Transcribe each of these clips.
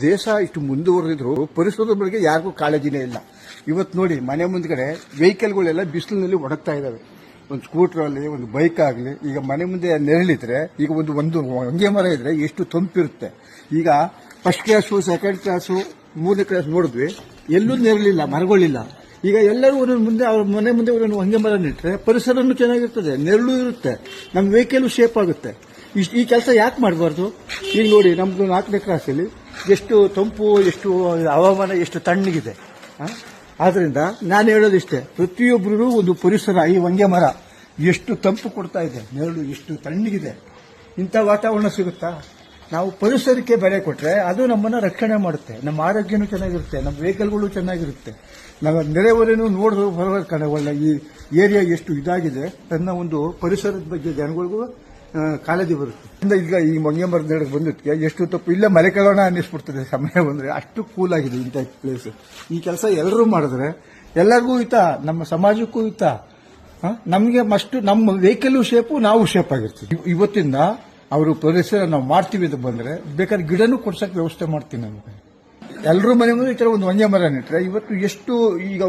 ದೇಶ ಇಷ್ಟು ಮುಂದುವರೆದಿದ್ರು ಪರಿಸರದ ಬಗ್ಗೆ ಯಾರಿಗೂ ಕಾಳಜಿನೇ ಇಲ್ಲ. ಇವತ್ತು ನೋಡಿ ಮನೆ ಮುಂದ್ಗಡೆ ವೆಹಿಕಲ್ಗಳೆಲ್ಲ ಬಿಸಿಲಿನಲ್ಲಿ ಒಣಗ್ತಾ ಇದಾವೆ. ಒಂದು ಸ್ಕೂಟರ್ ಆಗಲಿ ಒಂದು ಬೈಕ್ ಆಗಲಿ, ಈಗ ಮನೆ ಮುಂದೆ ನೆರಳಿದ್ರೆ ಈಗ ಒಂದು ಹೊಂಗೆ ಮರ ಇದ್ರೆ ಎಷ್ಟು ತಂಪಿರುತ್ತೆ. ಈಗ ಫಸ್ಟ್ ಕ್ಲಾಸು, ಸೆಕೆಂಡ್ ಕ್ಲಾಸು, ಮೂರನೇ ಕ್ಲಾಸ್ ನೋಡಿದ್ವಿ, ಎಲ್ಲೂ ನೆರಳಿಲ್ಲ, ಮರಗಳಿಲ್ಲ. ಈಗ ಎಲ್ಲರೂ ಒಂದೊಂದು ಮುಂದೆ ಅವ್ರ ಮನೆ ಮುಂದೆ ಒಂದೊಂದು ಹೊಂಗೆ ಮರ ನೆಟ್ಟರೆ ಪರಿಸರನೂ ಚೆನ್ನಾಗಿರ್ತದೆ, ನೆರಳು ಇರುತ್ತೆ, ನಮ್ಮ ವೆಹಿಕಲ್ ಶೇಪ್ ಆಗುತ್ತೆ. ಈ ಕೆಲಸ ಯಾಕೆ ಮಾಡಬಾರ್ದು? ಈಗ ನೋಡಿ ನಮ್ದು 4ನೇ ಕ್ಲಾಸಲ್ಲಿ ಎಷ್ಟು ತಂಪು, ಎಷ್ಟು ಹವಾಮಾನ, ಎಷ್ಟು ತಣ್ಣಗಿದೆ. ಆದ್ರಿಂದ ನಾನು ಹೇಳೋದಿಷ್ಟೇ, ಪ್ರತಿಯೊಬ್ಬರಿಗೂ ಒಂದು ಪರಿಸರ, ಈ ಹೊಂಗೆ ಮರ ಎಷ್ಟು ತಂಪು ಕೊಡ್ತಾ ಇದೆ, ನೆರಳು ಎಷ್ಟು ತಣ್ಣಗಿದೆ, ಇಂಥ ವಾತಾವರಣ ಸಿಗುತ್ತಾ? ನಾವು ಪರಿಸರಕ್ಕೆ ಬೆಲೆ ಕೊಟ್ಟರೆ ಅದು ನಮ್ಮನ್ನು ರಕ್ಷಣೆ ಮಾಡುತ್ತೆ, ನಮ್ಮ ಆರೋಗ್ಯನೂ ಚೆನ್ನಾಗಿರುತ್ತೆ, ನಮ್ಮ ವೆಹಿಕಲ್ಗಳು ಚೆನ್ನಾಗಿರುತ್ತೆ, ನಮ್ಮ ನೆರೆಹೊರೆನೂ ನೋಡಿದ್ರು ಬರಬೇಕು ಕಣ. ಒಳ್ಳೆ ಈ ಏರಿಯಾ ಎಷ್ಟು ಇದಾಗಿದೆ, ತನ್ನ ಒಂದು ಪರಿಸರದ ಬಗ್ಗೆ ಜನಗಳಿಗೂ ಕಾಳಜಿ ಬರುತ್ತೆ. ಈಗ ಈ ಹೊಂಗೆ ಮರದ ನೆರಳು ಬಂದಿದ್ದಕ್ಕೆ ಎಷ್ಟು ತಪ್ಪು, ಇಲ್ಲೇ ಮರೆ ಕೆಳೋಣ ಅನ್ನಿಸ್ಬಿಡ್ತದೆ ಸಮಯ ಬಂದರೆ, ಅಷ್ಟು ಕೂಲ್ ಆಗಿದೆ ಇಂಥ ಪ್ಲೇಸ್. ಈ ಕೆಲಸ ಎಲ್ಲರೂ ಮಾಡಿದ್ರೆ ಎಲ್ಲರಿಗೂ ಹಿತ, ನಮ್ಮ ಸಮಾಜಕ್ಕೂ ಹಿತ. ನಮಗೆ ಮಸ್ಟ್ ನಮ್ಮ ವೆಹಿಕಲ್ ಶೇಪು ನಾವು ಶೇಪ್ ಆಗಿರ್ತೀವಿ. ಇವತ್ತಿಂದ ಅವರು ಪರಿಸರ ನಾವು ಮಾಡ್ತೀವಿ ಅಂತ ಬಂದ್ರೆ ಬೇಕಾದ್ರೆ ಗಿಡನೂ ಕೊಡ್ಸಕ್ಕೆ ವ್ಯವಸ್ಥೆ ಮಾಡ್ತೀನಿ. ನಮಗೆ ಎಲ್ಲರೂ ಮನೆ ಮುಂದೆ ಈ ತರ ಒಂದು ಹೊಂಗೆ ಮರ ನೆಟ್ರೆ ಇವತ್ತು ಎಷ್ಟು, ಈಗ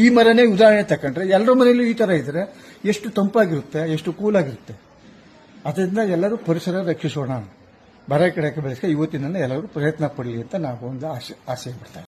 ಈ ಮರನೇ ಉದಾಹರಣೆ ತಕೊಂಡ್ರೆ ಎಲ್ಲರ ಮನೆಯಲ್ಲೂ ಈ ತರ ಇದ್ರೆ ಎಷ್ಟು ತಂಪಾಗಿರುತ್ತೆ, ಎಷ್ಟು ಕೂಲ್ ಆಗಿರುತ್ತೆ. ಅದರಿಂದ ಎಲ್ಲರೂ ಪರಿಸರ ರಕ್ಷಿಸೋಣ, ಮರ ಗಿಡಕ್ಕೆ ಬೆಳೆಸ್ಕೊಂಡು ಇವತ್ತಿನ ಎಲ್ಲರೂ ಪ್ರಯತ್ನ ಪಡಲಿ ಅಂತ ನಾವು ಒಂದು ಆಸೆ ಪಡ್ತಾ